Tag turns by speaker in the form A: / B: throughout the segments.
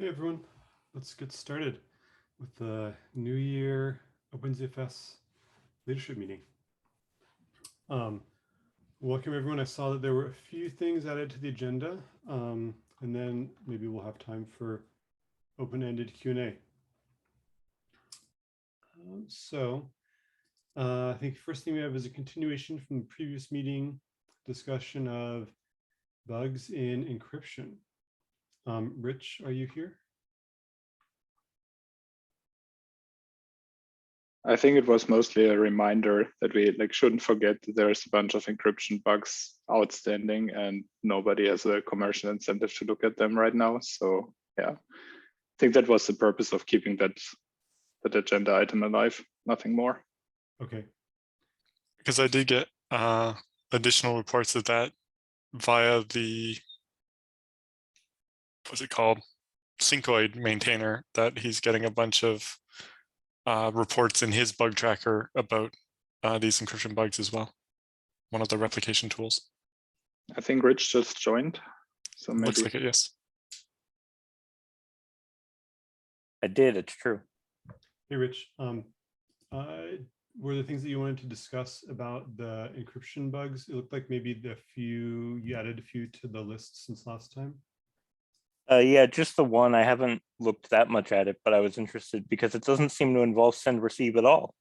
A: Hey everyone, let's get started with the New Year OpenZFS leadership meeting. Welcome everyone. I saw that there were a few things added to the agenda, and then maybe we'll have time for open-ended Q&A. I think first thing we have is a continuation from the previous meeting discussion of bugs in encryption. Rich, are you here?
B: I think it was mostly a reminder that we shouldn't forget that there's a bunch of encryption bugs outstanding and nobody has a commercial incentive to look at them right now. So yeah, I think that was the purpose of keeping that agenda item alive, nothing more.
A: Okay.
C: Because I did get additional reports of that via the, what's it called, Syncoid maintainer, that he's getting a bunch of reports in his bug tracker about these encryption bugs as well. One of the replication tools.
B: I think Rich just joined. So maybe.
C: Looks like it, yes.
D: I did, it's true.
A: Hey, Rich. Were there things that you wanted to discuss about the encryption bugs? It looked like maybe you added a few to the list since last time.
D: Yeah, just the one. I haven't looked that much at it, but I was interested because it doesn't seem to involve send receive at all,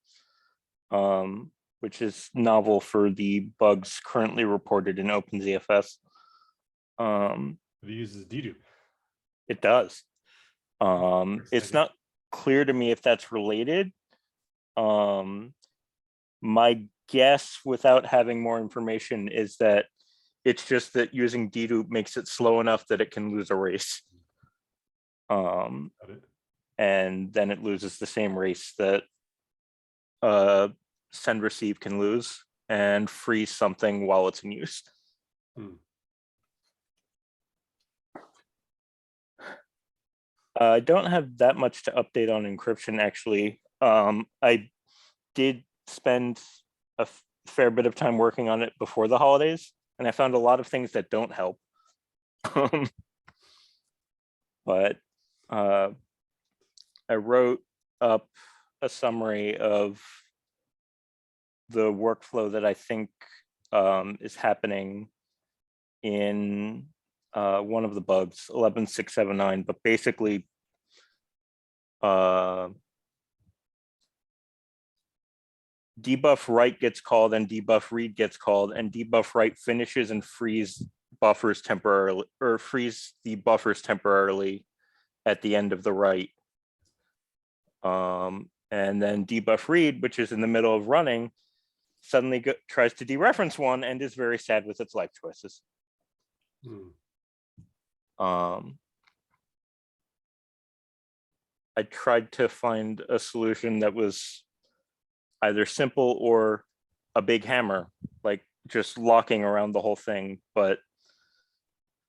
D: which is novel for the bugs currently reported in OpenZFS.
A: It uses dedupe.
D: It does. It's not clear to me if that's related. My guess, without having more information, is that it's just that using dedupe makes it slow enough that it can lose a race. And then it loses the same race that send receive can lose and freeze something while it's in use. I don't have that much to update on encryption, actually. I did spend a fair bit of time working on it before the holidays, and I found a lot of things that don't help. But I wrote up a summary of the workflow that I think is happening in one of the bugs, 11679, but basically debuff write gets called and debuff read gets called, and debuff write finishes and frees buffers temporarily, or frees the buffers temporarily at the end of the write. And then debuff read, which is in the middle of running, suddenly tries to dereference one and is very sad with its life choices. I tried to find a solution that was either simple or a big hammer, like just locking around the whole thing. But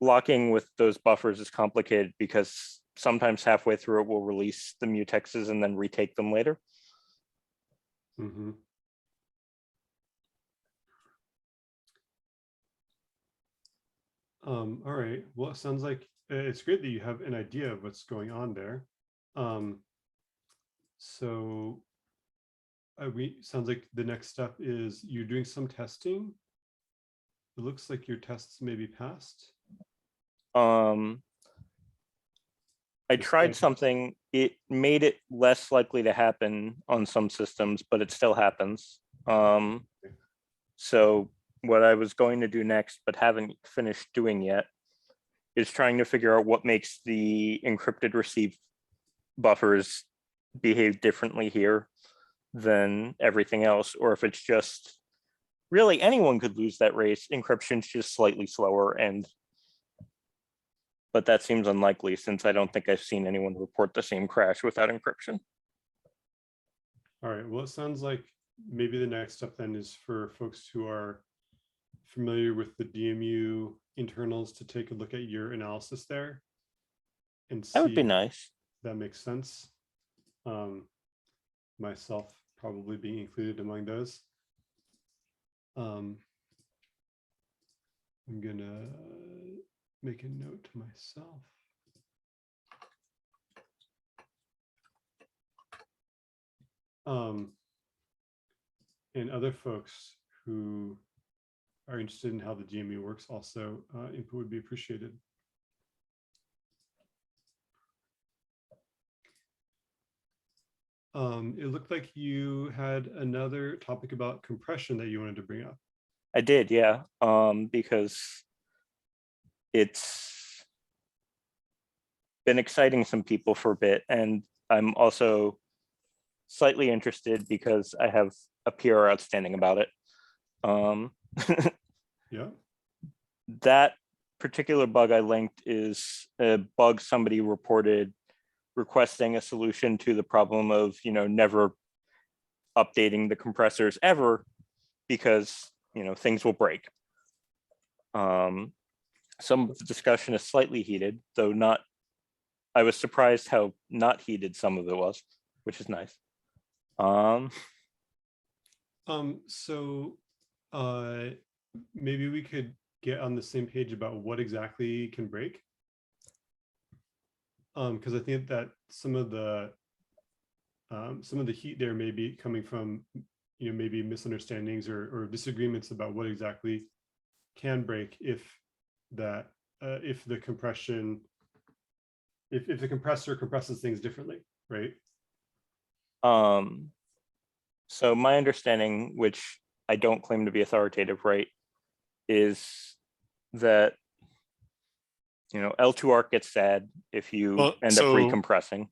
D: locking with those buffers is complicated because sometimes halfway through it will release the mutexes and then retake them later.
A: All right. Well, it sounds like it's great that you have an idea of what's going on there. Sounds like the next step is you're doing some testing. It looks like your tests may be passed.
D: I tried something. It made it less likely to happen on some systems, but it still happens. So what I was going to do next, but haven't finished doing yet, is trying to figure out what makes the encrypted receive buffers behave differently here than everything else, or if it's just really anyone could lose that race. Encryption's just slightly slower, but that seems unlikely since I don't think I've seen anyone report the same crash without encryption.
A: All right, well, it sounds like maybe the next step then is for folks who are familiar with the DMU internals to take a look at your analysis there and see.
D: That would be nice.
A: If that makes sense. Myself probably being included among those. I'm gonna make a note to myself. And other folks who are interested in how the DMU works also, input would be appreciated. It looked like you had another topic about compression that you wanted to bring up.
D: I did, yeah, because it's been exciting some people for a bit, and I'm also slightly interested because I have a PR outstanding about it.
A: Yeah.
D: That particular bug I linked is a bug somebody reported requesting a solution to the problem of, never updating the compressors ever because, things will break. Some of the discussion is slightly heated, though not, I was surprised how not heated some of it was, which is nice.
A: So maybe we could get on the same page about what exactly can break. Because I think that some of the heat there may be coming from, maybe misunderstandings or disagreements about what exactly can break if the compressor compresses things differently, right?
D: So my understanding, which I don't claim to be authoritative, right, is that L2ARC gets sad if you end up recompressing.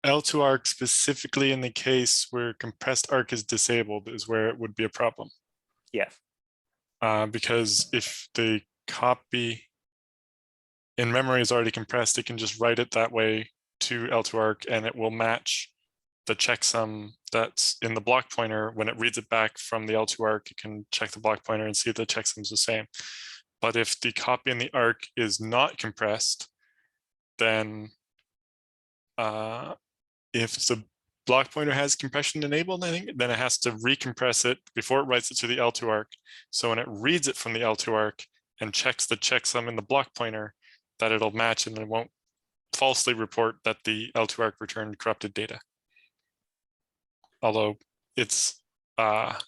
C: L2ARC specifically in the case where compressed ARC is disabled is where it would be a problem.
D: Yes.
C: Because if the copy in memory is already compressed, it can just write it that way to L2ARC and it will match the checksum that's in the block pointer. When it reads it back from the L2ARC, it can check the block pointer and see the checksum is the same. But if the copy in the ARC is not compressed, then if the block pointer has compression enabled, I think, then it has to recompress it before it writes it to the L2ARC. So when it reads it from the L2ARC and checks the checksum in the block pointer, that it'll match and it won't falsely report that the L2ARC returned corrupted data. Although it's, it's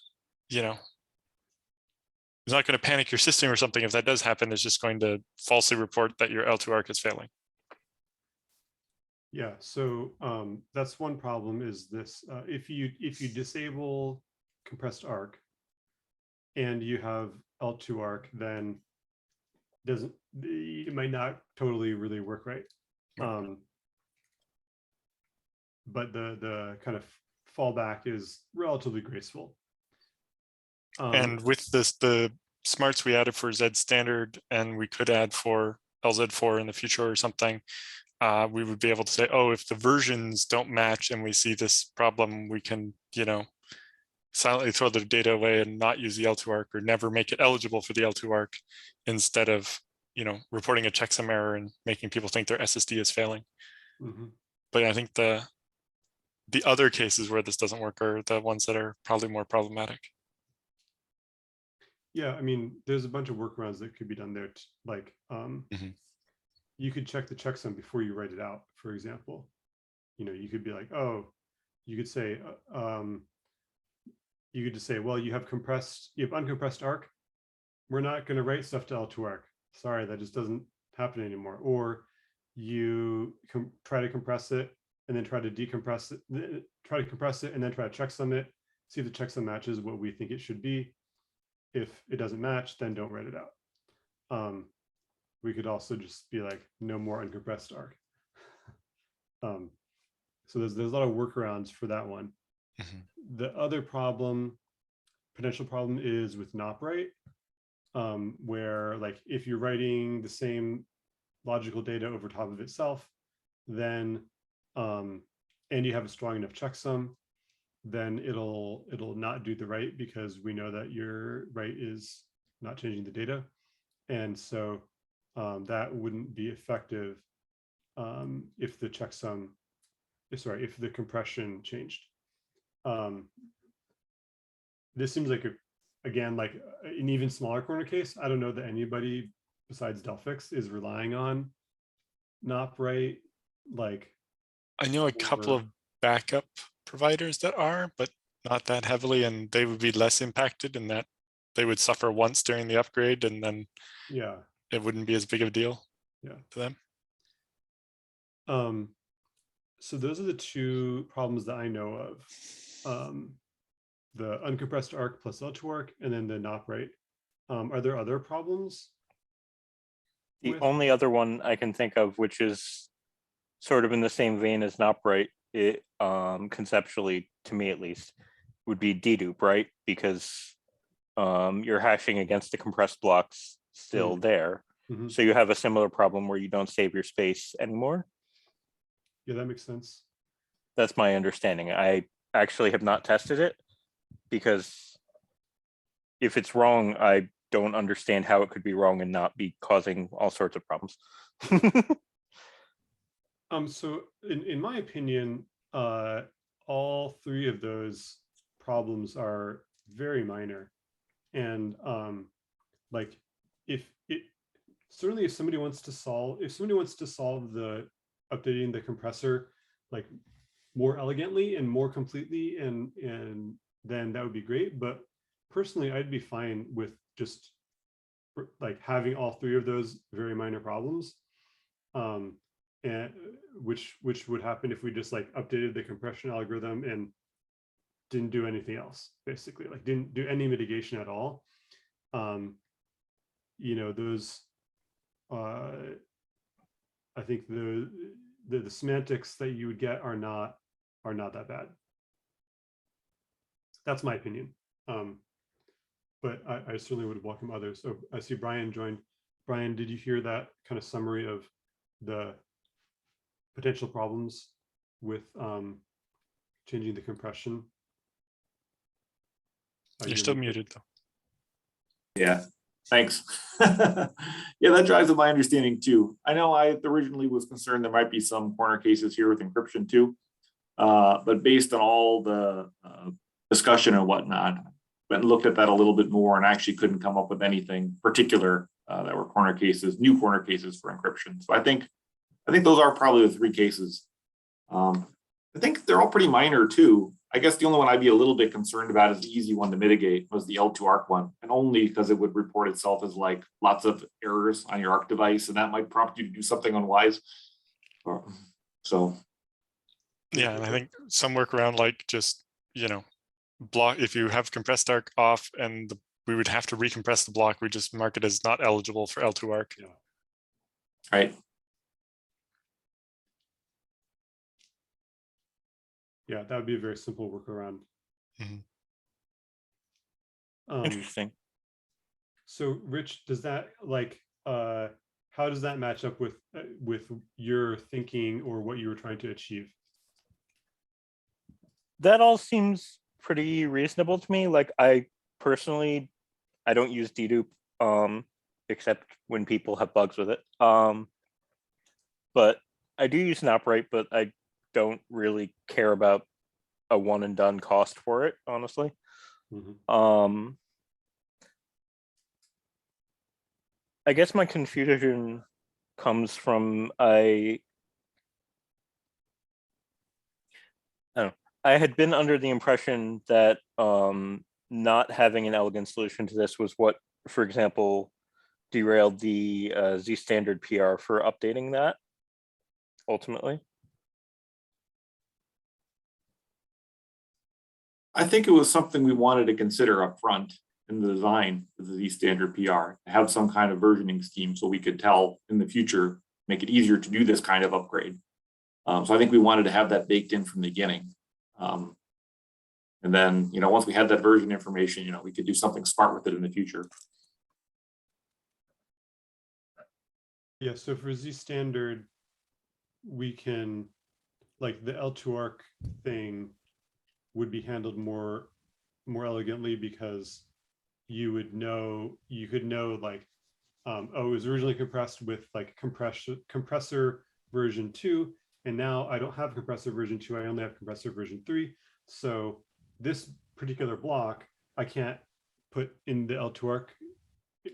C: not going to panic your system or something. If that does happen, it's just going to falsely report that your L2ARC is failing.
A: Yeah, so that's one problem is this, if you disable compressed ARC and you have L2ARC, then it might not totally really work right. But the kind of fallback is relatively graceful.
C: And with this, the smarts we added for Z standard, and we could add for LZ4 in the future or something, we would be able to say, oh, if the versions don't match and we see this problem, we can, silently throw the data away and not use the L2ARC or never make it eligible for the L2ARC instead of, reporting a checksum error and making people think their SSD is failing. Mm-hmm. But I think the other cases where this doesn't work are the ones that are probably more problematic.
A: Yeah, I mean, there's a bunch of workarounds that could be done there. Like, you could check the checksum before you write it out, for example. You could be like, oh, you could say, you could just say, well, you have uncompressed ARC. We're not going to write stuff to L2ARC. Sorry, that just doesn't happen anymore. Or you try to compress it and then try to decompress it, try to compress it and then try to checksum it, see if the checksum matches what we think it should be. If it doesn't match, then don't write it out. We could also just be like, no more uncompressed ARC. So there's a lot of workarounds for that one. Mm-hmm. The other potential problem is with not write, where like if you're writing the same logical data over top of itself, then and you have a strong enough checksum, then it'll not do the write because we know that your write is not changing the data, and so that wouldn't be effective if the checksum, if the compression changed. This seems like again like an even smaller corner case. I don't know that anybody besides Delphix is relying on not write. Like,
C: I know a couple of backup providers that are, but not that heavily, and they would be less impacted in that they would suffer once during the upgrade, and then
A: Yeah.
C: it wouldn't be as big of a deal
A: Yeah.
C: to them.
A: So those are the two problems that I know of. The uncompressed arc plus L2 arc, and then the not bright. Are there other problems?
D: The only other one I can think of, which is sort of in the same vein as not bright, it conceptually, to me at least, would be dedupe, right? Because you're hashing against the compressed blocks still there.
A: Mm-hmm.
D: So you have a similar problem where you don't save your space anymore.
A: Yeah, that makes sense.
D: That's my understanding. I actually have not tested it because if it's wrong, I don't understand how it could be wrong and not be causing all sorts of problems.
A: So in my opinion, all three of those problems are very minor. And like if somebody wants to solve the updating the compressor like more elegantly and more completely, and then that would be great. But personally, I'd be fine with just like having all three of those very minor problems. And which would happen if we just like updated the compression algorithm and didn't do anything else, basically, like didn't do any mitigation at all. You know, those I think the semantics that you would get are not that bad. That's my opinion. But I certainly would welcome others. So I see Brian joined. Brian, did you hear that kind of summary of the potential problems with changing the compression?
C: You're still muted though.
E: Yeah, thanks. Yeah, that drives up my understanding too. I know I originally was concerned there might be some corner cases here with encryption too. But based on all the discussion and whatnot, went and looked at that a little bit more and actually couldn't come up with anything particular that were corner cases, new corner cases for encryption. So I think those are probably the three cases. I think they're all pretty minor too. I guess the only one I'd be a little bit concerned about is the easy one to mitigate was the L2 ARC one, and only because it would report itself as like lots of errors on your ARC device, and that might prompt you to do something unwise. So.
C: Yeah, and I think some workaround like just, you know, block, if you have compressed arc off and we would have to recompress the block, we just mark it as not eligible for L2 arc.
A: Yeah.
E: Right.
A: Yeah, that would be a very simple workaround.
D: Interesting.
A: So Rich, does that like how does that match up with your thinking or what you were trying to achieve?
D: That all seems pretty reasonable to me. Like I personally, I don't use dedupe except when people have bugs with it. But I do use an upright, but I don't really care about a one and done cost for it, honestly. I guess my confusion comes from I had been under the impression that not having an elegant solution to this was what, for example, derailed the Z standard PR for updating that ultimately.
E: I think it was something we wanted to consider up front in the design of the Z standard PR, to have some kind of versioning scheme so we could tell in the future, make it easier to do this kind of upgrade. So I think we wanted to have that baked in from the beginning. And then, you know, once we had that version information, you know, we could do something smart with it in the future.
A: Yeah, so for Z standard, we can, like the L2 ARC thing would be handled more elegantly, because you could know like, oh, it was originally compressed with like compressor version 2, and now I don't have compressor version 2, I only have compressor version 3. So this particular block, I can't put in the L2 ARC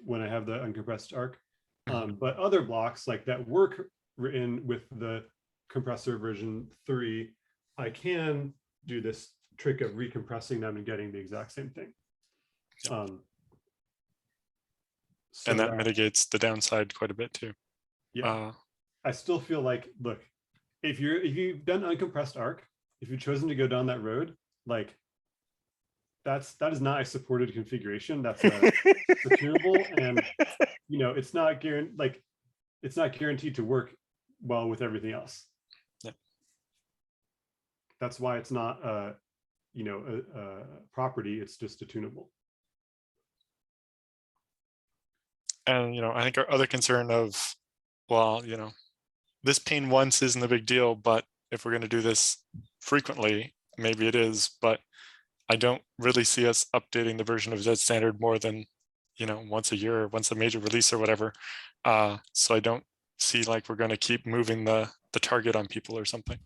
A: when I have the uncompressed ARC. But other blocks like that work written with the compressor version 3, I can do this trick of recompressing them and getting the exact same thing.
C: Yep.
A: So
C: And that mitigates the downside quite a bit too.
A: Yeah, I still feel like, look, if you've done uncompressed arc, if you've chosen to go down that road, like that is not a supported configuration. That's a tunable, and it's not guaranteed to work well with everything else.
C: Yep.
A: That's why it's not a property. It's just a tunable.
C: And I think our other concern of, well, this pain once isn't a big deal, but if we're going to do this frequently, maybe it is, but I don't really see us updating the version of Z standard more than, once a year or once a major release or whatever. So I don't see like we're going to keep moving the target on people or something.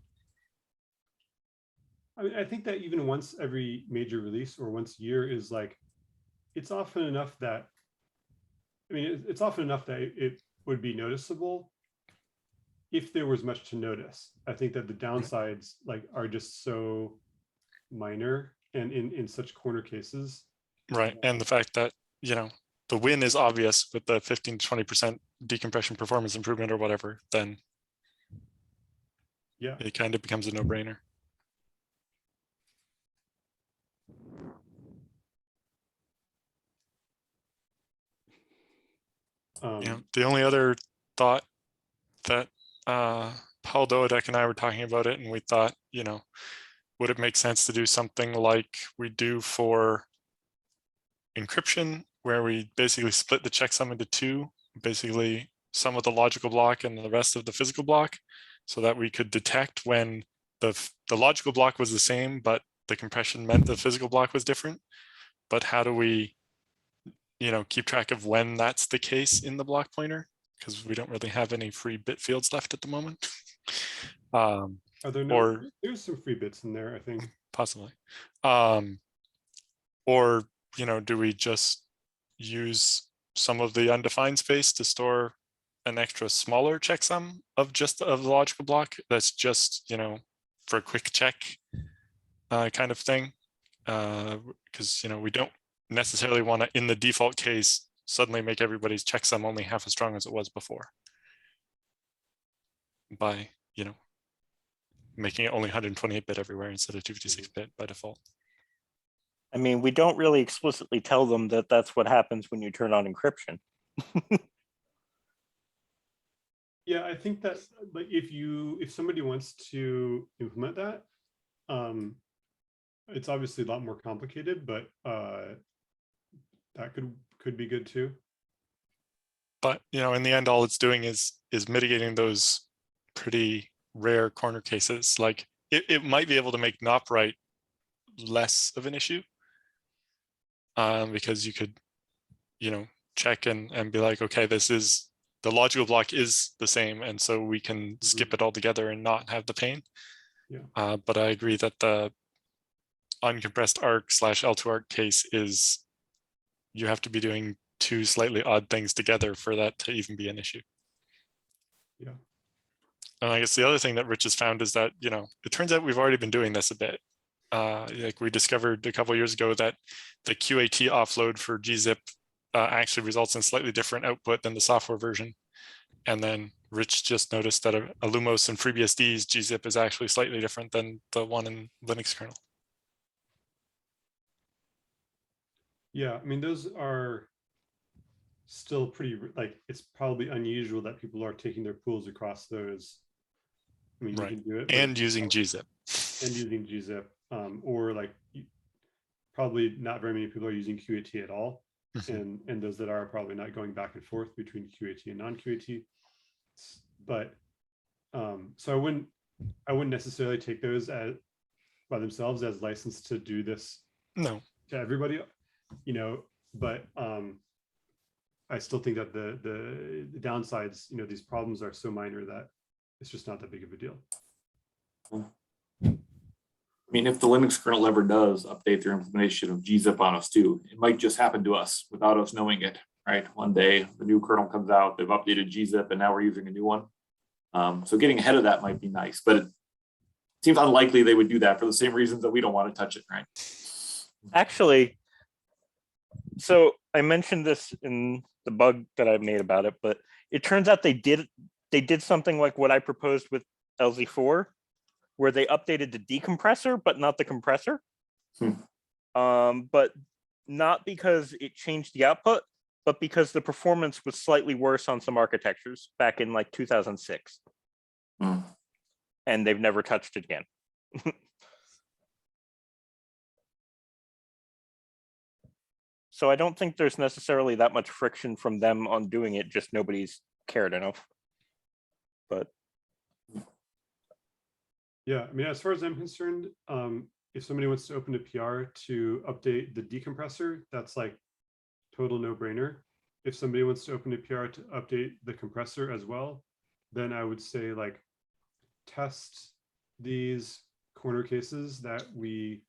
A: I mean, I think that even once every major release or once a year is like, it's often enough that, it's often enough that it would be noticeable if there was much to notice. I think that the downsides are just so minor and in such corner cases.
C: Right. And the fact that, the win is obvious with the 15 to 20% decompression performance improvement or whatever, then
A: yeah,
C: it kind of becomes a no-brainer. The only other thought that Paul Doedek and I were talking about it, and we thought, would it make sense to do something like we do for encryption, where we basically split the checksum into two, basically some of the logical block and the rest of the physical block, so that we could detect when the logical block was the same, but the compression meant the physical block was different. But how do we, keep track of when that's the case in the block pointer? Because we don't really have any free bit fields left at the moment.
A: Are there no? There's some free bits in there, I think.
C: Possibly. Or do we just use some of the undefined space to store an extra smaller checksum of the logical block that's just for a quick check kind of thing, because we don't necessarily want to, in the default case, suddenly make everybody's checksum only half as strong as it was before by making it only 128-bit everywhere instead of 256-bit by default.
D: I mean, we don't really explicitly tell them that that's what happens when you turn on encryption.
A: Yeah, I think that if somebody wants to implement that, it's obviously a lot more complicated, but that could be good too.
C: But in the end, all it's doing is mitigating those pretty rare corner cases. Like it might be able to make not write less of an issue, because you could check and be like, okay, this is the logical block is the same, and so we can skip it altogether and not have the pain.
A: Yeah.
C: But I agree that the uncompressed arc / L2 arc case is, you have to be doing two slightly odd things together for that to even be an issue.
A: Yeah.
C: And I guess the other thing that Rich has found is that, it turns out we've already been doing this a bit. Like we discovered a couple of years ago that the QAT offload for gzip actually results in slightly different output than the software version. And then Rich just noticed that a Lumos and FreeBSD's gzip is actually slightly different than the one in Linux kernel.
A: Yeah, I mean, those are still pretty, it's probably unusual that people are taking their pools across those. I mean,
C: right.
A: You can do it.
C: And using gzip.
A: And using gzip, or probably not very many people are using QAT at all. And those that are probably not going back and forth between QAT and non-QAT. But so I wouldn't necessarily take those by themselves as licensed to do this.
C: No.
A: To everybody, but I still think that the downsides, these problems are so minor that it's just not that big of a deal.
E: I mean, if the Linux kernel ever does update their implementation of gzip on us too, it might just happen to us without us knowing it, right? One day the new kernel comes out, they've updated gzip, and now we're using a new one. So getting ahead of that might be nice, but seems unlikely they would do that for the same reasons that we don't want to touch it, right?
D: Actually, so I mentioned this in the bug that I made about it, but it turns out they did something like what I proposed with LZ4, where they updated the decompressor, but not the compressor. But not because it changed the output, but because the performance was slightly worse on some architectures back in like 2006. And they've never touched it again. So I don't think there's necessarily that much friction from them on doing it, just nobody's cared enough. But
A: yeah, I mean, as far as I'm concerned, if somebody wants to open a PR to update the decompressor, that's like total no-brainer. If somebody wants to open a PR to update the compressor as well, then I would say like test these corner cases that we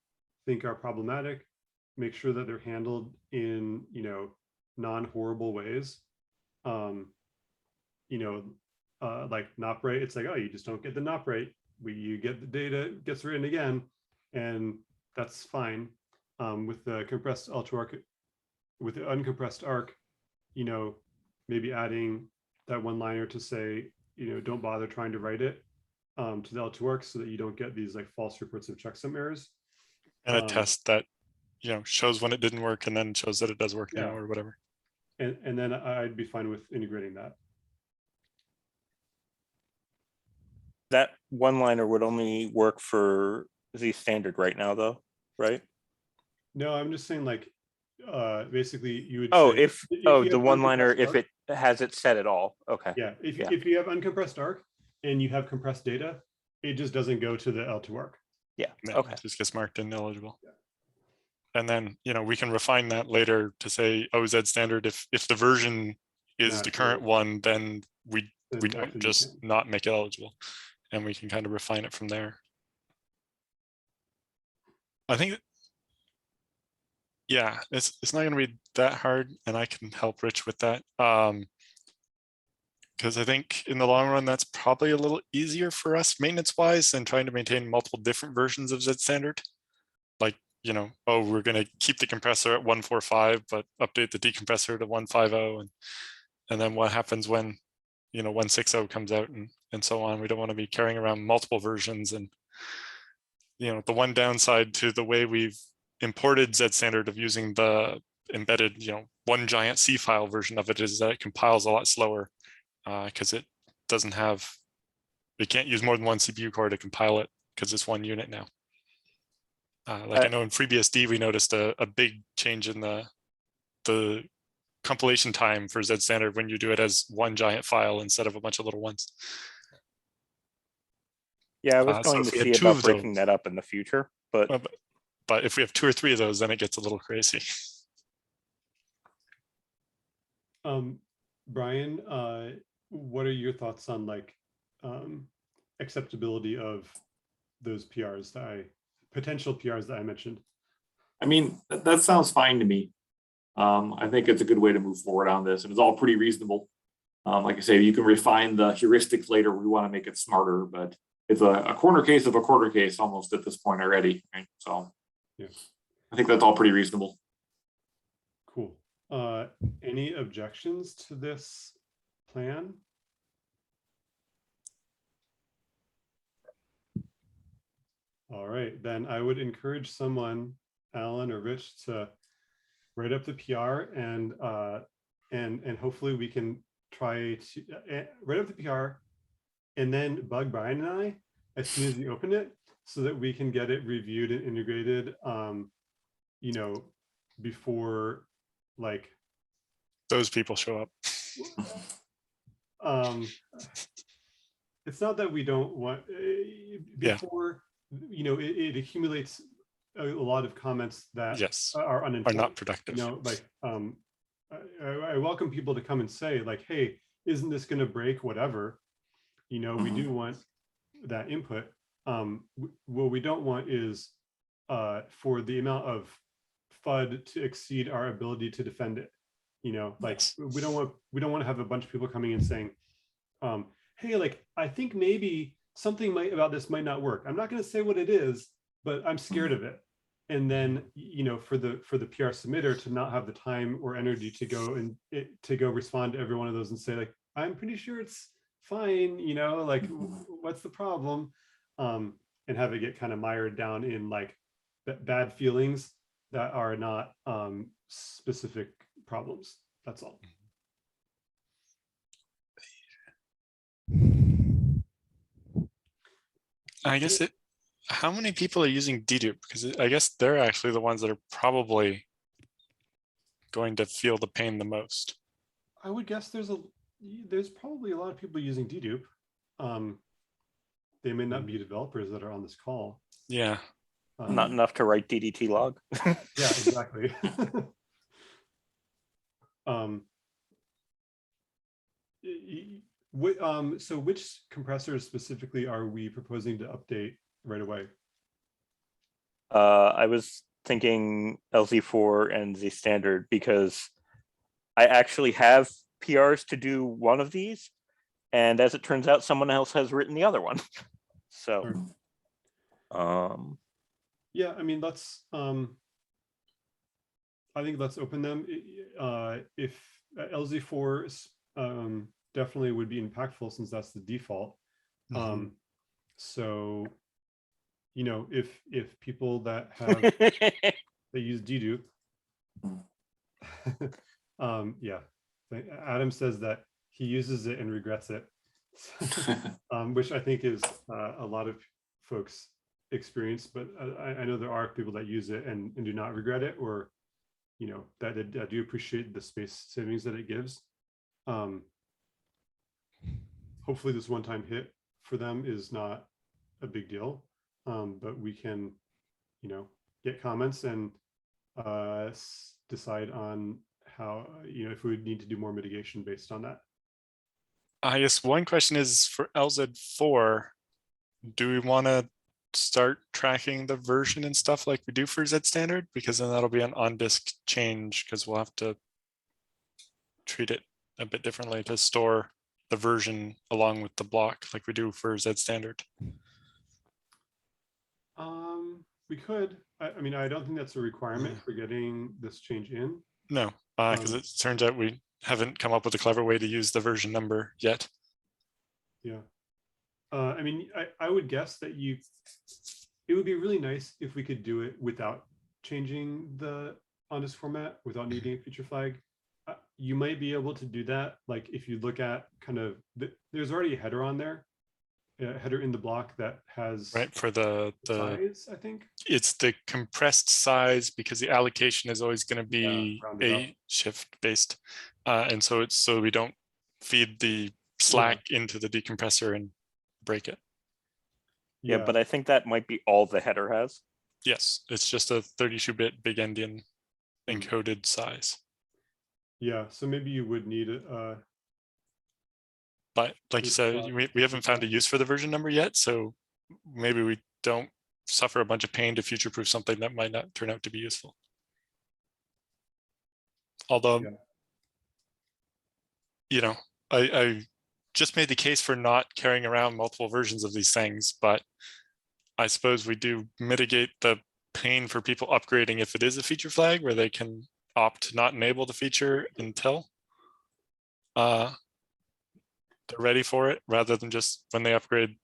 A: think are problematic, make sure that they're handled in, you know, non-horrible ways. You know, like not right, it's like, oh, you just don't get the not right. You get the data gets written again, and that's fine. With the compressed L2ARC, with the uncompressed ARC, you know, maybe adding that one liner to say, you know, don't bother trying to write it to the L2ARC so that you don't get these like false reports of checksum errors.
C: And a test that, you know, shows when it didn't work and then shows that it does work now or whatever.
A: And then I'd be fine with integrating that.
D: that one liner would only work for Z standard right now though, right?
A: No, I'm just saying like basically you would
D: Oh,
A: say,
D: if
A: you
D: the
A: have
D: one liner,
A: uncompressed
D: if
A: ARC,
D: it has it set at all. Okay.
A: yeah, if
D: Yeah.
A: if you have uncompressed ARC and you have compressed data, it just doesn't go to the L2ARC.
D: Yeah.
C: No,
D: Okay.
C: it just gets marked ineligible. And then, you know, we can refine that later to say, oh, Z standard, if the version is the current one, then we don't
A: actually you
C: just
A: can.
C: not make it eligible. And we can kind of refine it from there. I think, yeah, it's not going to be that hard, and I can help Rich with that. Because I think in the long run, that's probably a little easier for us maintenance-wise than trying to maintain multiple different versions of Z standard. Like, you know, oh, we're going to keep the compressor at 145, but update the decompressor to 150, and then what happens when, you know, 160 comes out and so on. We don't want to be carrying around multiple versions. And, you know, the one downside to the way we've imported Z standard of using the embedded, you know, one giant C file version of it is that it compiles a lot slower because it doesn't have, we can't use more than one CPU core to compile it because it's one unit now. Like I know in FreeBSD, we noticed a big change in the compilation time for Z standard when you do it as one giant file instead of a bunch of little ones.
D: Yeah, I was
C: So
D: going
C: if
D: to
C: we had
D: see
C: two
D: about
C: of
D: breaking
C: those-
D: that up in the future, but
C: But if we have 2 or 3 of those, then it gets a little crazy.
A: Brian, what are your thoughts on like acceptability of those PRs that potential PRs that I mentioned?
E: I mean, that sounds fine to me. I think it's a good way to move forward on this, and it's all pretty reasonable. Like I say, you can refine the heuristics later. We want to make it smarter, but it's a corner case of a corner case almost at this point already, right? So
A: yeah,
E: I think that's all pretty reasonable.
A: Cool. Any objections to this plan? All right, then I would encourage someone, Alan or Rich, to write up the PR and hopefully we can try to write up the PR and then bug Brian and I as soon as you open it so that we can get it reviewed and integrated, you know, before like
C: Those people show up.
A: It's not that we don't want before, you know, it accumulates a lot of comments that are unintended,
C: not productive.
A: You know, like I welcome people to come and say like, hey, isn't this going to break whatever? You know, we do want that input. What we don't want is for the amount of FUD to exceed our ability to defend it. You know, like we don't want to have a bunch of people coming and saying, hey, like I think maybe something about this might not work. I'm not going to say what it is, but I'm scared of it. And then, for the PR submitter to not have the time or energy to go respond to every one of those and say, like, I'm pretty sure it's fine, like, what's the problem? And have it get kind of mired down in like bad feelings that are not specific problems. That's all.
C: I guess how many people are using dedupe? Because I guess they're actually the ones that are probably going to feel the pain the most.
A: I would guess there's probably a lot of people using dedupe. They may not be developers that are on this call.
C: Yeah.
D: Not enough to write DDT log.
A: Yeah, exactly. So which compressors specifically are we proposing to update right away?
D: I was thinking LZ4 and Z standard because I actually have PRs to do one of these. And as it turns out, someone else has written the other one. So,
A: yeah, I mean, I think let's open them. If LZ4 definitely would be impactful since that's the default. So, if people that have they use dedupe, yeah, Adam says that he uses it and regrets it, which I think is a lot of folks experience, but I know there are people that use it and do not regret it, or that do appreciate the space savings that it gives. Hopefully this one-time hit for them is not a big deal, but we can get comments and decide on how if we would need to do more mitigation based on that.
C: I guess one question is for LZ4, do we want to start tracking the version and stuff like we do for Z standard? Because then that'll be an on-disk change, because we'll have to treat it a bit differently to store the version along with the block like we do for Z standard.
A: We could. I mean, I don't think that's a requirement for getting this change in.
C: No, because it turns out we haven't come up with a clever way to use the version number yet.
A: Yeah. I mean, I would guess that it would be really nice if we could do it without changing the on-disk format, without needing a feature flag. You might be able to do that. Like if you look at kind of, there's already a header on there, a header in the block that has
C: for the
A: size, I think.
C: It's the compressed size because the allocation is always going to be a shift based. And so we don't feed the slack into the decompressor and break it.
D: Yeah, but I think that might be all the header has.
C: Yes, it's just a 32-bit big endian encoded size.
A: Yeah, so maybe you would need it.
C: But like you said, we haven't found a use for the version number yet, so maybe we don't suffer a bunch of pain to future-proof something that might not turn out to be useful. Although, I just made the case for not carrying around multiple versions of these things, but I suppose we do mitigate the pain for people upgrading if it is a feature flag where they can opt to not enable the feature until they're ready for it, rather than just when they upgrade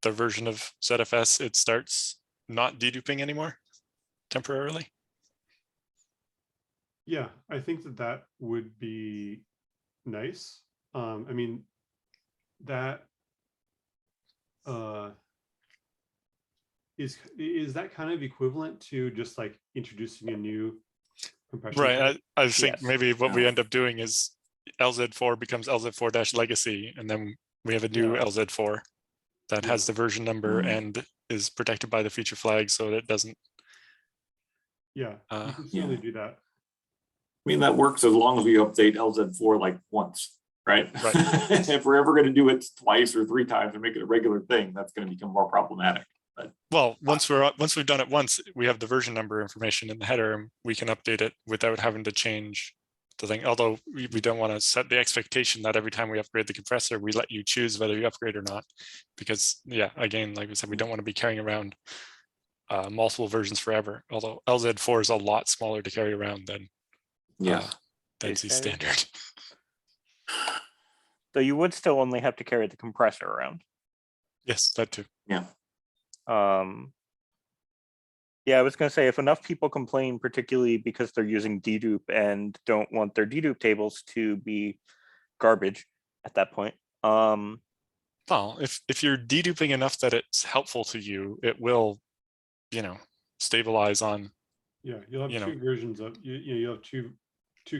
C: their version of ZFS, it starts not deduping anymore temporarily.
A: Yeah, I think that would be nice. I mean, that is that kind of equivalent to just like introducing a new compression?
C: Right. I think maybe what we end up doing is LZ4 becomes LZ4-legacy, and then we have a new LZ4 that has the version number and is protected by the feature flag, so that it doesn't.
A: Yeah, you can certainly do that.
E: I mean, that works as long as we update LZ4 like once, right? If we're ever going to do it twice or three times and make it a regular thing, that's going to become more problematic. But
C: well, once we've done it once, we have the version number information in the header, and we can update it without having to change the thing. Although we don't want to set the expectation that every time we upgrade the compressor, we let you choose whether you upgrade or not, because yeah, again, like we said, we don't want to be carrying around multiple versions forever. Although LZ4 is a lot smaller to carry around than
D: Z
C: standard.
D: So you would still only have to carry the compressor around.
C: Yes, that too.
E: Yeah.
D: Yeah, I was going to say, if enough people complain, particularly because they're using dedupe and don't want their dedupe tables to be garbage at that point.
C: Well, if you're deduping enough that it's helpful to you, it will, stabilize on.
A: Yeah, you'll have two versions of you'll have two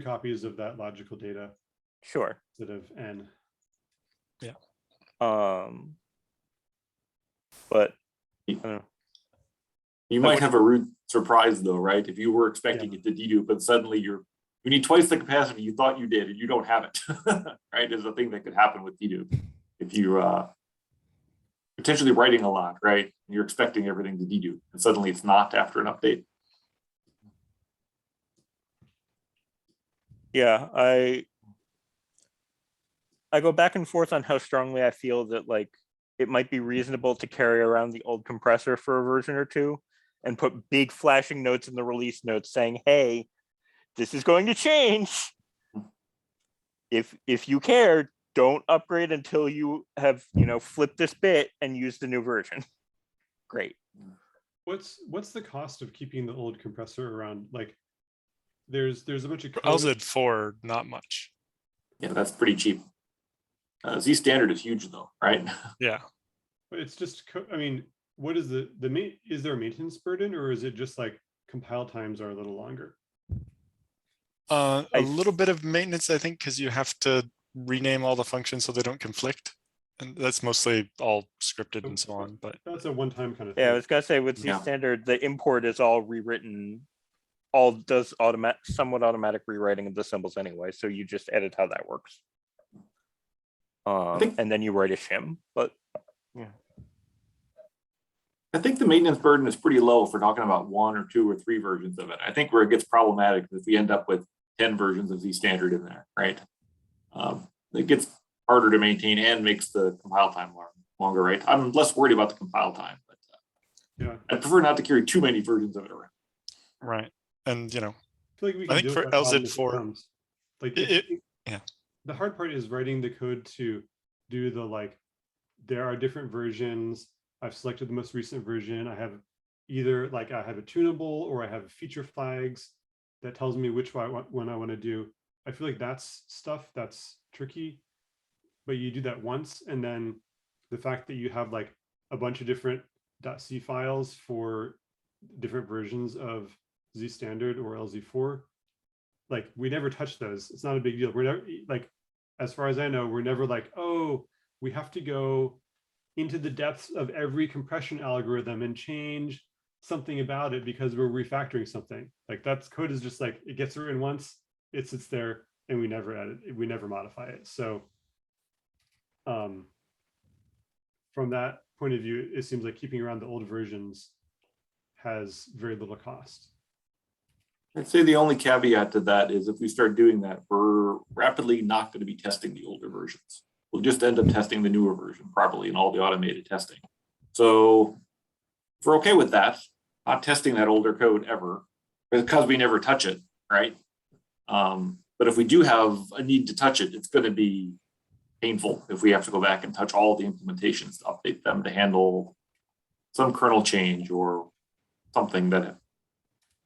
A: copies of that logical data
D: Sure.
A: instead of n.
C: Yeah.
D: But I don't know.
E: You might have a rude surprise though, right? If you were expecting it to dedupe, but suddenly you need twice the capacity you thought you did, and you don't have it, right? There's a thing that could happen with dedupe. If you potentially writing a lot, right? And you're expecting everything to dedupe, and suddenly it's not after an update.
D: Yeah, I go back and forth on how strongly I feel that like it might be reasonable to carry around the old compressor for a version or two and put big flashing notes in the release notes saying, hey, this is going to change. If you care, don't upgrade until you have, flipped this bit and use the new version. Great.
A: What's the cost of keeping the old compressor around? Like there's a bunch of
C: For
A: code.
C: LZ4, not much.
E: Yeah, that's pretty cheap. Z standard is huge though, right?
C: Yeah.
A: But it's just, I mean, what is is there a maintenance burden, or is it just like compile times are a little longer?
C: A little bit of maintenance, I think, because you have to rename all the functions so they don't conflict. And that's mostly all scripted and so on. But
A: that's a one-time kind of thing.
D: Yeah, I was gonna say with Z standard, the import is all rewritten, does somewhat automatic rewriting of the symbols anyway. So you just edit how that works. And then you write a shim, but yeah.
E: I think the maintenance burden is pretty low if we're talking about 1 or 2 or 3 versions of it. I think where it gets problematic is if we end up with 10 versions of Z standard in there, right? It gets harder to maintain and makes the compile time longer, right? I'm less worried about the compile time, but
A: yeah,
E: I prefer not to carry too many versions of it around.
C: Right, and
A: I feel like we can
C: I think
A: deal
C: for
A: with that problem if it
C: LZ4,
A: comes. Like
C: yeah.
A: The hard part is writing the code to do there are different versions. I've selected the most recent version. I have either I have a tunable or I have feature flags that tells me which one I want to do. I feel like that's stuff that's tricky, but you do that once, and then the fact that you have a bunch of different .c files for different versions of Z standard or LZ4, we never touch those. It's not a big deal. We're never as far as I know, we're never oh, we have to go into the depths of every compression algorithm and change something about it because we're refactoring something. That's code is just it gets written once, it sits there, and we never edit it, we never modify it. So from that point of view, it seems like keeping around the old versions has very little cost.
E: I'd say the only caveat to that is if we start doing that, we're rapidly not going to be testing the older versions. We'll just end up testing the newer version properly in all the automated testing. So if we're okay with that, not testing that older code ever, because we never touch it, right? But if we do have a need to touch it, it's going to be painful if we have to go back and touch all the implementations to update them to handle some kernel change or something that a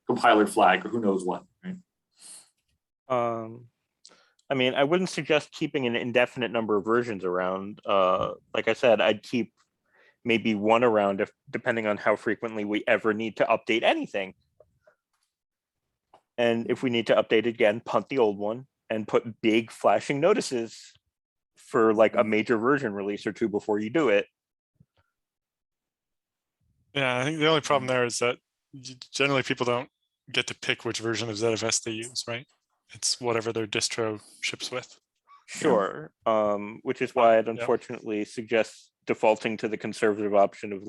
E: compiler flag or who knows what, right?
D: I mean, I wouldn't suggest keeping an indefinite number of versions around. Like I said, I'd keep maybe one around depending on how frequently we ever need to update anything. And if we need to update it again, punt the old one and put big flashing notices for a major version release or 2 before you do it.
C: Yeah, I think the only problem there is that generally people don't get to pick which version of ZFS they use, right? It's whatever their distro ships with.
D: Sure, which is why I'd unfortunately suggest defaulting to the conservative option of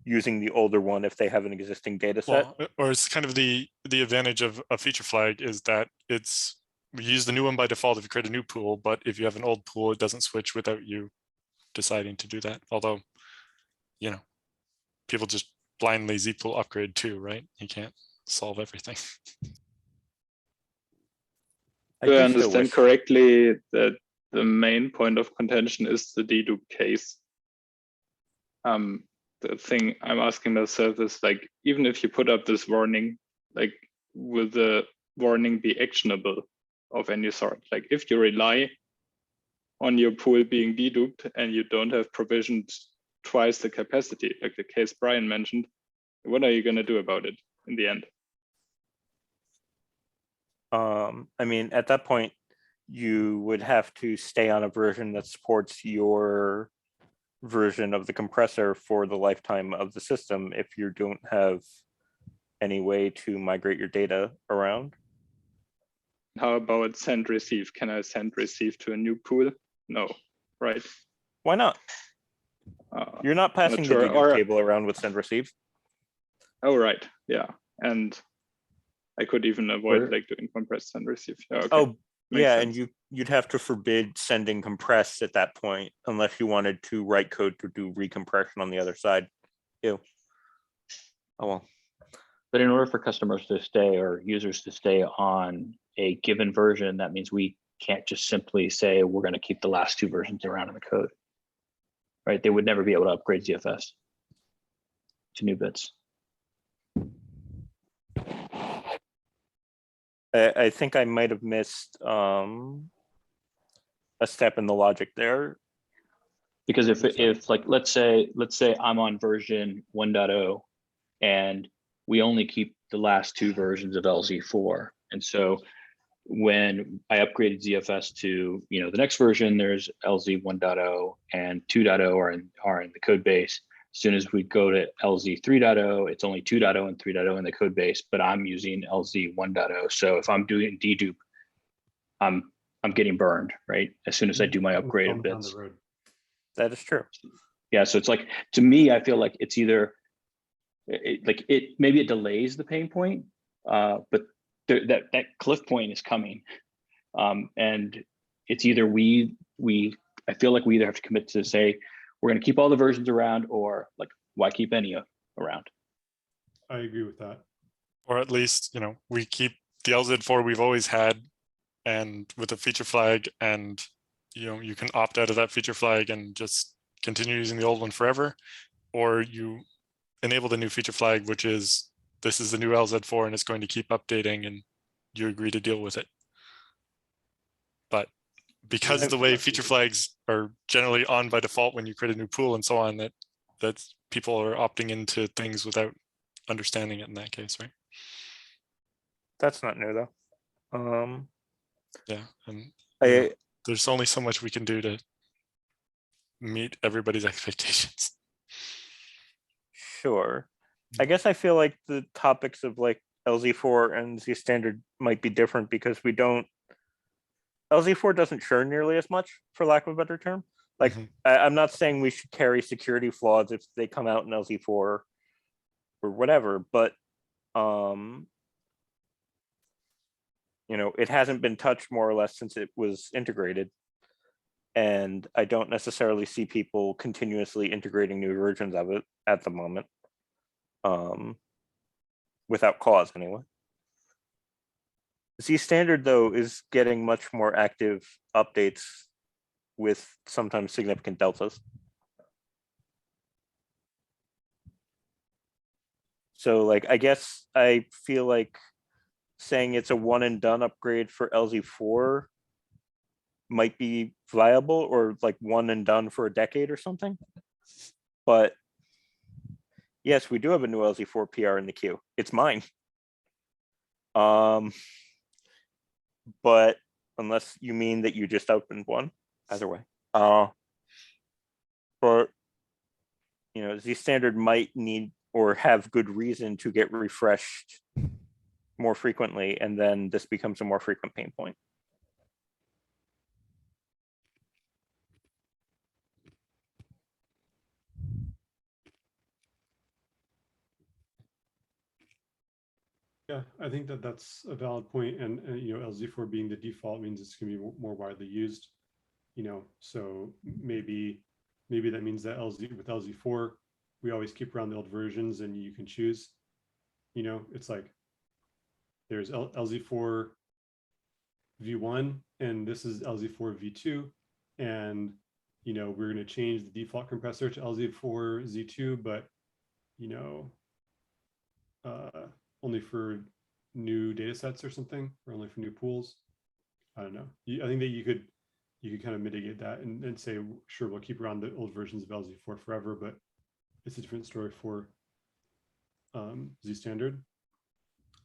D: using the older one if they have an existing data set.
C: Well, or it's kind of the advantage of a feature flag is that it's we use the new one by default if you create a new pool, but if you have an old pool, it doesn't switch without you deciding to do that. Although, you know, people just blindly zpool upgrade too, right? You can't solve everything.
B: Do I
D: do still
B: understand
D: wish-
B: correctly that the main point of contention is the dedupe case? The thing I'm asking myself is like, even if you put up this warning, like will the warning be actionable of any sort? Like if you rely on your pool being deduped and you don't have provisioned twice the capacity, like the case Brian mentioned, what are you going to do about it in the end?
D: I mean, at that point, you would have to stay on a version that supports your version of the compressor for the lifetime of the system if you don't have any way to migrate your data around.
B: How about send receive? Can I send receive to a new pool? No, right?
D: Why not? You're not passing
B: sure.
D: the dedupe table around with send receive.
B: Oh, right. Yeah. And I could even avoid
F: Or-
B: like doing compress send receive. Yeah, okay.
D: Oh,
B: Makes
D: yeah,
B: sense.
D: and you'd have to forbid sending compress at that point unless you wanted to write code to do recompression on the other side. Ew. Oh well.
F: But in order for customers to stay or users to stay on a given version, that means we can't just simply say we're going to keep the last two versions around in the code, right? They would never be able to upgrade ZFS to new bits.
D: I think I might have missed a step in the logic there.
F: Because if like, let's say I'm on version 1.0 and we only keep the last two versions of LZ4. And so when I upgraded ZFS to, the next version, there's LZ 1.0 and 2.0 are in the code base. As soon as we go to LZ 3.0, it's only 2.0 and 3.0 in the code base, but I'm using LZ 1.0. So if I'm doing dedupe, I'm getting burned, right? As soon as I do my upgraded
A: Down
F: bits.
A: the road.
D: That is true.
F: Yeah, so it's like, to me, I feel like it's either maybe it delays the pain point, but that cliff point is coming, and it's either I feel like we either have to commit to say we're going to keep all the versions around, or like why keep any around?
A: I agree with that.
C: Or at least, we keep the LZ4 we've always had, and with a feature flag, and you can opt out of that feature flag and just continue using the old one forever, or you enable the new feature flag, which is this is the new LZ4 and it's going to keep updating, and you agree to deal with it. But because of the way feature flags are generally on by default when you create a new pool and so on, that people are opting into things without understanding it in that case, right?
D: That's not new though.
C: Yeah, and
D: I
C: there's only so much we can do to meet everybody's expectations.
D: Sure. I guess I feel like the topics of like LZ4 and Z standard might be different because LZ4 doesn't churn nearly as much, for lack of a better term. Like, I'm not saying we should carry security flaws if they come out in LZ4 or whatever, but it hasn't been touched more or less since it was integrated. And I don't necessarily see people continuously integrating new versions of it at the moment. Without cause anyway. Z standard though is getting much more active updates with sometimes significant deltas. So like, I guess I feel like saying it's a one and done upgrade for LZ4 might be viable, or like one and done for a decade or something. But yes, we do have a new LZ4 PR in the queue. It's mine. But unless you mean that you just opened one, either way. But Z standard might need or have good reason to get refreshed more frequently, and then this becomes a more frequent pain point.
A: Yeah, I think that that's a valid point, and you know, LZ4 being the default means it's going to be more widely used. You know, so maybe that means that with LZ4, we always keep around the old versions, and you can choose. You know, it's like there's LZ4 V1, and this is LZ4 V2, and you know, we're going to change the default compressor to LZ4 Z2, but you know, only for new data sets or something, or only for new pools. I don't know. I think that you could kind of mitigate that and say, sure, we'll keep around the old versions of LZ4 forever, but it's a different story for Z standard.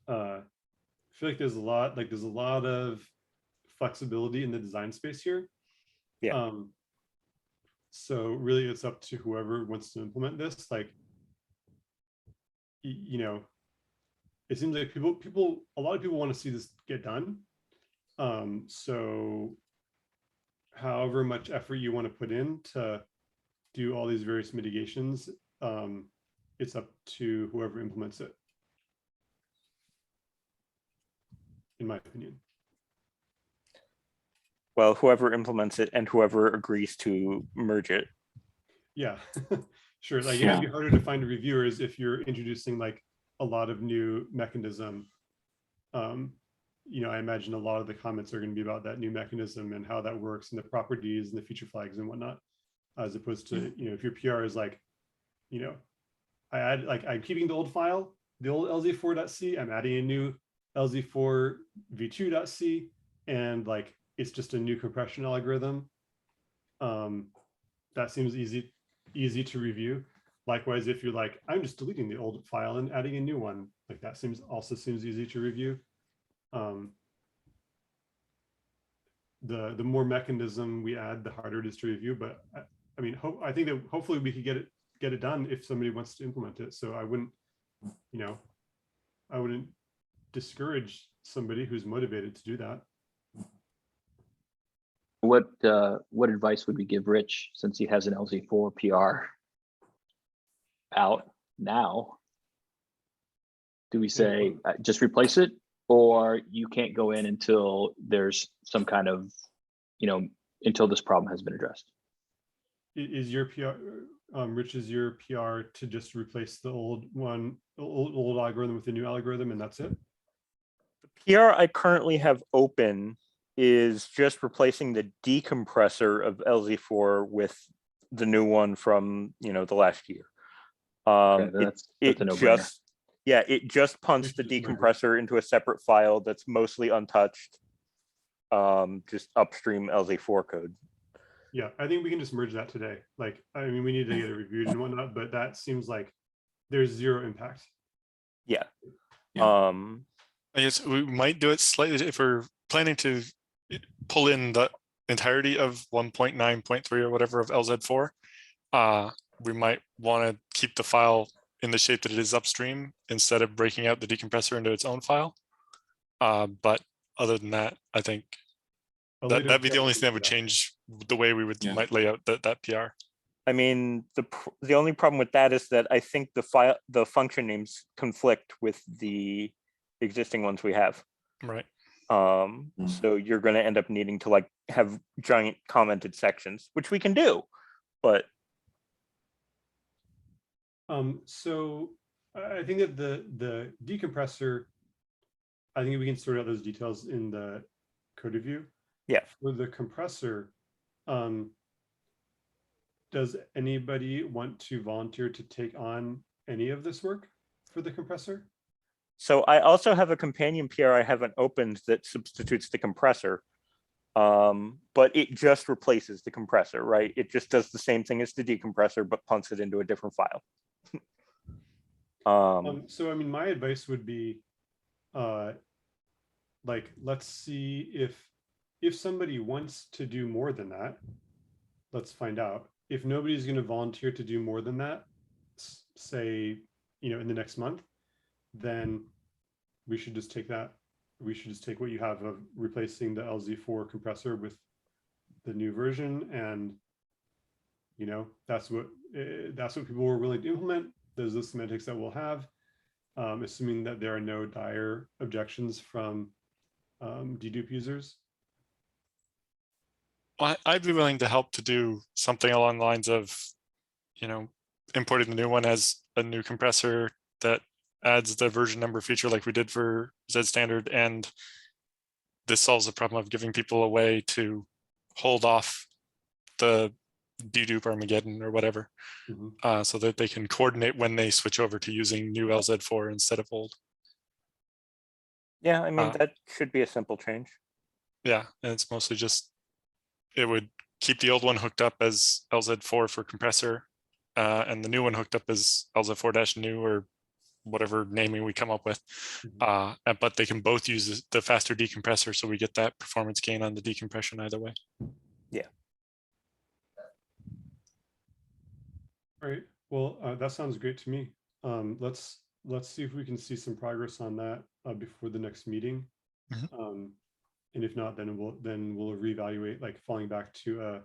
A: I feel like there's a lot of flexibility in the design space here.
D: Yeah.
A: So really it's up to whoever wants to implement this. Like, you know, it seems like a lot of people want to see this get done. So however much effort you want to put in to do all these various mitigations, it's up to whoever implements it, in my opinion.
D: Well, whoever implements it and whoever agrees to merge it.
A: Yeah, sure. Like, it'd be harder to find reviewers if you're introducing like a lot of new mechanism. You know, I imagine a lot of the comments are going to be about that new mechanism and how that works and the properties and the feature flags and whatnot, as opposed to, you know, if your PR is like, you know, I'm keeping the old file, the old LZ4.c, I'm adding a new LZ4 v2.c, and like it's just a new compression algorithm. That seems easy to review. Likewise, if you're like, I'm just deleting the old file and adding a new one, like that also seems easy to review. The more mechanism we add, the harder it is to review. But I mean, I think that hopefully we could get it done if somebody wants to implement it. So I wouldn't, you know, I wouldn't discourage somebody who's motivated to do that.
F: What advice would we give Rich, since he has an LZ4 PR out now? Do we say just replace it, or you can't go in until there's some kind of, you know, until this problem has been addressed?
A: Is your PR, Rich, is your PR to just replace the old algorithm with the new algorithm and that's it?
D: The PR I currently have open is just replacing the decompressor of LZ4 with the new one from, you know, the last year.
F: That's a no-brainer.
D: It just punts the decompressor into a separate file that's mostly untouched, just upstream LZ4 code.
A: Yeah, I think we can just merge that today. Like, I mean, we need to get it reviewed and whatnot, but that seems like there's zero impact.
D: Yeah.
C: I guess we might do it slightly if we're planning to pull in the entirety of 1.9.3 or whatever of LZ4. We might want to keep the file in the shape that it is upstream instead of breaking out the decompressor into its own file. But other than that, I think that'd be the only thing that would change the way we might lay out that PR.
D: I mean, the only problem with that is that I think the function names conflict with the existing ones we have.
C: Right.
D: So you're going to end up needing to like have giant commented sections, which we can do, but
A: so I think that the decompressor, I think we can sort out those details in the code review.
D: Yeah.
A: For the compressor, does anybody want to volunteer to take on any of this work for the compressor?
D: So I also have a companion PR I haven't opened that substitutes the compressor, but it just replaces the compressor, right? It just does the same thing as the decompressor, but punts it into a different file.
A: So I mean, my advice would be, like, let's see if somebody wants to do more than that, let's find out. If nobody's going to volunteer to do more than that, say, you know, in the next month, then we should just take that. We should just take what you have of replacing the LZ4 compressor with the new version, and you know, that's what people were willing to implement. Those are the semantics that we'll have. assuming that there are no dire objections from dedupe users.
C: I'd be willing to help to do something along the lines of, importing the new one as a new compressor that adds the version number feature like we did for Z standard. And this solves the problem of giving people a way to hold off the dedupe Armageddon or whatever, so that they can coordinate when they switch over to using new LZ4 instead of old.
D: Yeah, I mean, that should be a simple change.
C: Yeah, and it's mostly just, it would keep the old one hooked up as LZ4 for compressor, and the new one hooked up as LZ4-new or whatever naming we come up with. But they can both use the faster decompressor, so we get that performance gain on the decompression either way.
D: Yeah.
A: All right. Well, that sounds great to me. Let's see if we can see some progress on that before the next meeting. And if not, then we'll reevaluate, like falling back to a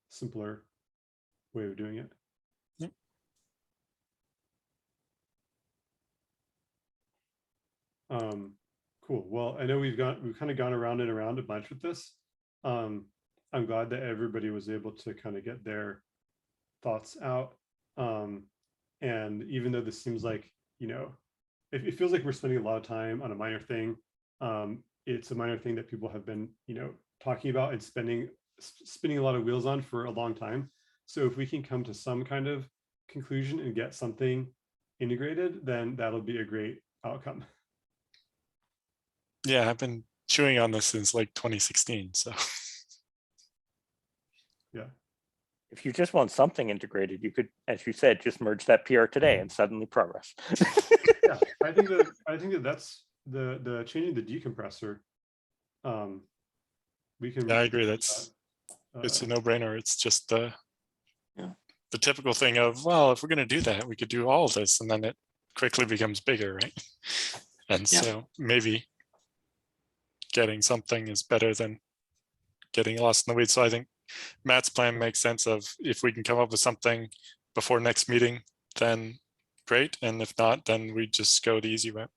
A: simpler way of doing it.
C: Yep.
A: Cool. Well, I know we've kind of gone around and around a bunch with this. I'm glad that everybody was able to kind of get their thoughts out. And even though this seems like, it feels like we're spending a lot of time on a minor thing. It's a minor thing that people have been, talking about and spinning a lot of wheels on for a long time. So if we can come to some kind of conclusion and get something integrated, then that'll be a great outcome.
C: Yeah, I've been chewing on this since like 2016. So
A: yeah.
D: If you just want something integrated, you could, as you said, just merge that PR today and suddenly progress.
A: Yeah, I think that that's the changing the decompressor. We can.
C: yeah, I agree. It's a no-brainer. It's just the typical thing of, well, if we're going to do that, we could do all of this, and then it quickly becomes bigger, right? And so maybe getting something is better than getting lost in the weeds. So I think Matt's plan makes sense of, if we can come up with something before next meeting, then great. And if not, then we just go the easy route.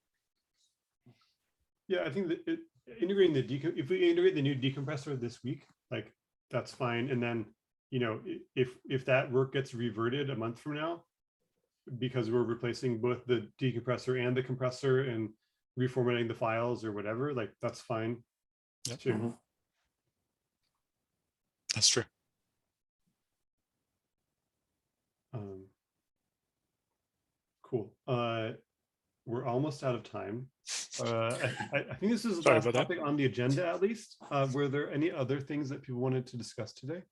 A: Yeah, I think that integrating if we integrate the new decompressor this week, like that's fine. And then, if that work gets reverted a month from now, because we're replacing both the decompressor and the compressor and reformatting the files or whatever, like that's fine too.
C: That's true.
A: Cool. We're almost out of time. I think this is the
C: Sorry
A: last
C: about that.
A: topic on the agenda, at least. Were there any other things that people wanted to discuss today?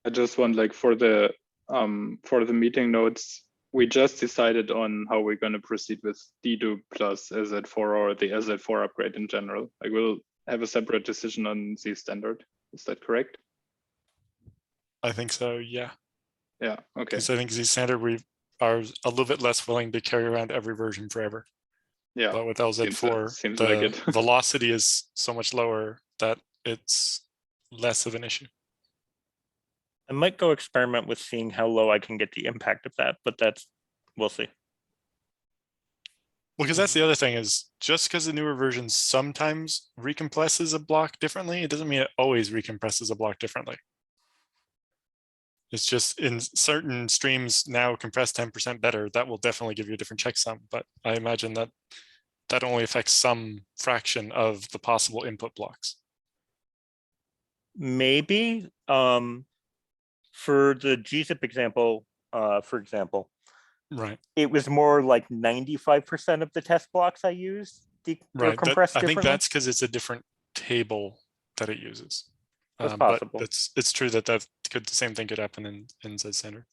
B: I just want, like, for the meeting notes, we just decided on how we're going to proceed with dedupe plus LZ4 or the LZ4 upgrade in general. Like, we'll have a separate decision on Z standard. Is that correct?
C: I think so, yeah.
B: Yeah, okay.
C: Because I think Z standard, we are a little bit less willing to carry around every version forever.
B: Yeah,
C: but with LZ4,
B: seems
C: the
B: like it.
C: velocity is so much lower that it's less of an issue.
D: I might go experiment with seeing how low I can get the impact of that, but we'll see.
C: Well, because that's the other thing, is just because the newer version sometimes recompresses a block differently, it doesn't mean it always recompresses a block differently. It's just in certain streams now compress 10% better, that will definitely give you a different checksum. But I imagine that that only affects some fraction of the possible input blocks.
D: Maybe for the gzip example, for example,
C: right,
D: it was more like 95% of the test blocks I used
C: right.
D: compressed
C: I think
D: differently.
C: that's because it's a different table that it uses.
D: That's possible.
C: But it's true that the same thing could happen in Z standard.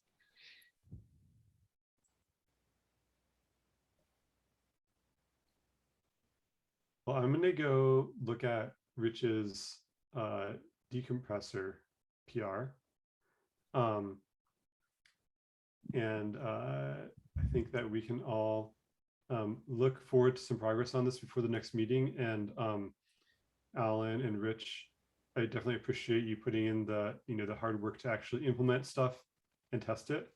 A: Well, I'm gonna go look at Rich's decompressor PR. And I think that we can all look forward to some progress on this before the next meeting. And Alan and Rich, I definitely appreciate you putting in the the hard work to actually implement stuff and test it.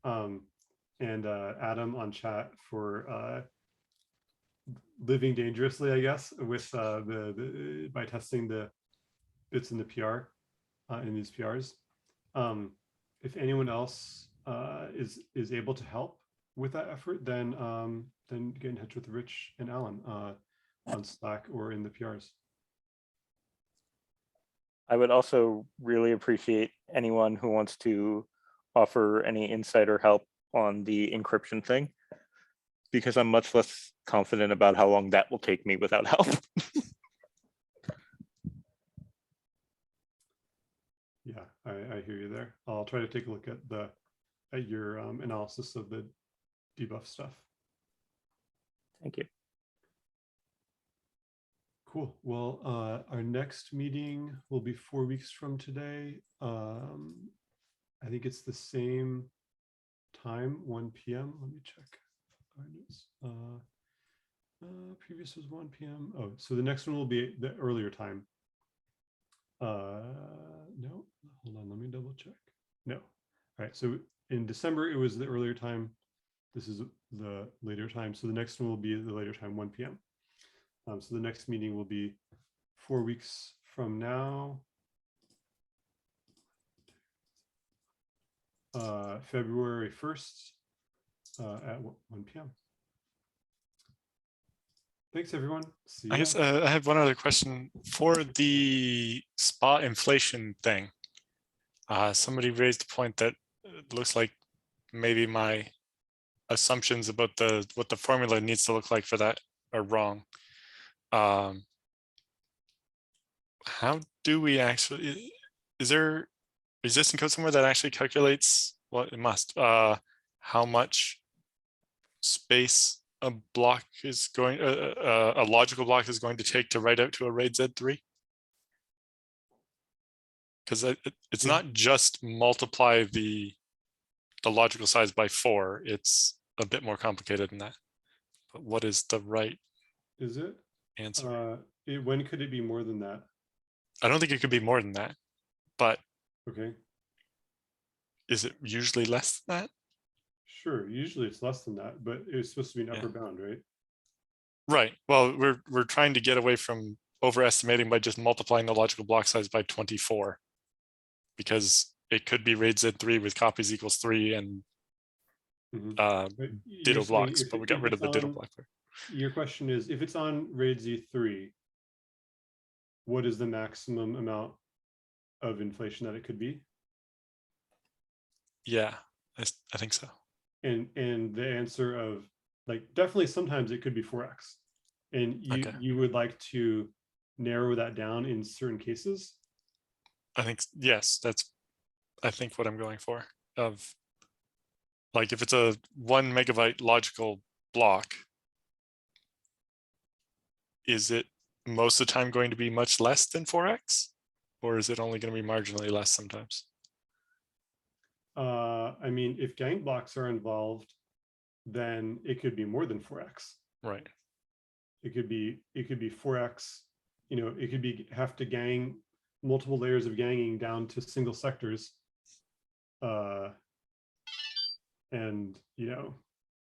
A: And Adam on chat for living dangerously, I guess, with by testing the bits in the PR in these PRs. If anyone else is able to help with that effort, then get in touch with Rich and Alan on Slack or in the PRs.
D: I would also really appreciate anyone who wants to offer any insider help on the encryption thing, because I'm much less confident about how long that will take me without help.
A: Yeah, I hear you there. I'll try to take a look at your analysis of the debuff stuff.
D: Thank you.
A: Cool. Well, our next meeting will be 4 weeks from today. I think it's the same time, 1 p.m. Let me check. Previous was 1 p.m. Oh, so the next one will be the earlier time. No, hold on, let me double check. No. All right, so in December, it was the earlier time. This is the later time. So the next one will be the later time, 1 p.m. So the next meeting will be 4 weeks from now, February 1st at 1 p.m. Thanks, everyone. See you.
C: I guess I have one other question for the spot inflation thing. Somebody raised the point that it looks like maybe my assumptions about what the formula needs to look like for that are wrong. How do we actually, is there existing code somewhere that actually calculates, well, it must, how much space a block is going, a logical block is going to take to write out to a RAID Z3? Because it's not just multiply the logical size by 4, it's a bit more complicated than that. But what is the right
A: Is it?
C: answer?
A: When could it be more than that?
C: I don't think it could be more than that, but
A: Okay,
C: is it usually less than that?
A: sure. Usually it's less than that, but it's supposed to be an upper bound, right?
C: Right. Well, we're trying to get away from overestimating by just multiplying the logical block size by 24, because it could be RAID Z3 with copies equals 3 and
A: But you're
C: ditto
A: saying
C: blocks, but we got rid of the ditto block there.
A: Your question is, if it's on RAID Z3, what is the maximum amount of inflation that it could be?
C: Yeah, I think so.
A: And the answer of, like, definitely sometimes it could be 4x. And you would like to narrow that down in certain cases?
C: I think, yes, that's, I think what I'm going for. Of like, if it's a 1 megabyte logical block, is it most of the time going to be much less than 4x? Or is it only going to be marginally less sometimes?
A: I mean, if gang blocks are involved, then it could be more than 4x.
C: Right.
A: It could be 4x, you know, it could be have to gang multiple layers of ganging down to single sectors. And, you know,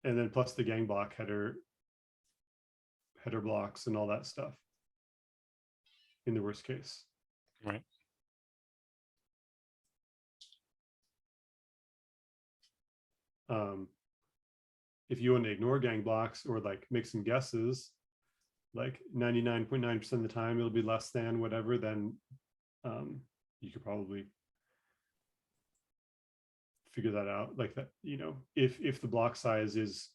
A: and then plus the gang block header blocks and all that stuff in the worst case.
C: Right.
A: If you want to ignore gang blocks or like make some guesses, like 99.9% of the time it'll be less than whatever, then you could probably figure that out like that. You know, if the block size is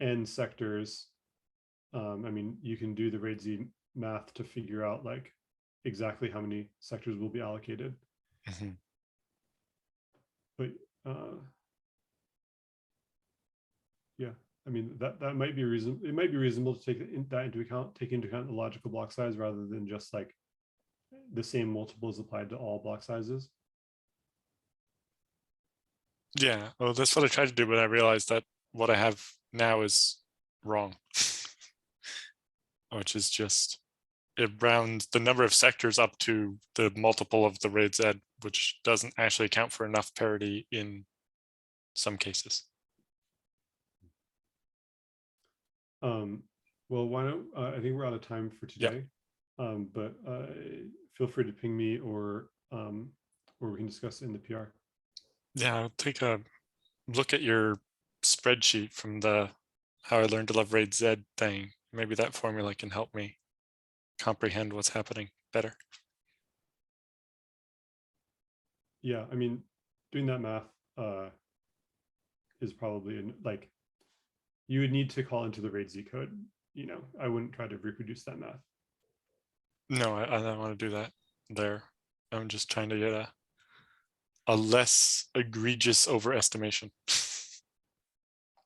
A: n sectors, I mean, you can do the RAID Z math to figure out like exactly how many sectors will be allocated.
C: Mm-hmm.
A: But yeah, I mean, that might be reason. It might be reasonable to take that into account, take into account the logical block size rather than just like the same multiples applied to all block sizes.
C: Yeah, well, that's what I tried to do, but I realized that what I have now is wrong, which is just it rounds the number of sectors up to the multiple of the RAID Z which doesn't actually account for enough parity in some cases.
A: Well, why don't I think we're out of time for today. But feel free to ping me or we can discuss it in the PR.
C: Yeah, I'll take a look at your spreadsheet from the How I Learned to Love RAID Z thing. Maybe that formula can help me comprehend what's happening better.
A: Yeah, I mean, doing that math is probably like you would need to call into the RAID Z code. You know, I wouldn't try to reproduce that math.
C: No, I don't want to do that there. I'm just trying to get a less egregious overestimation.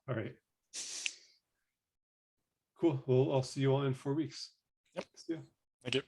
A: All right. Cool. Well, I'll see you all in 4 weeks.
C: Yep.
A: See ya.
C: Thank you.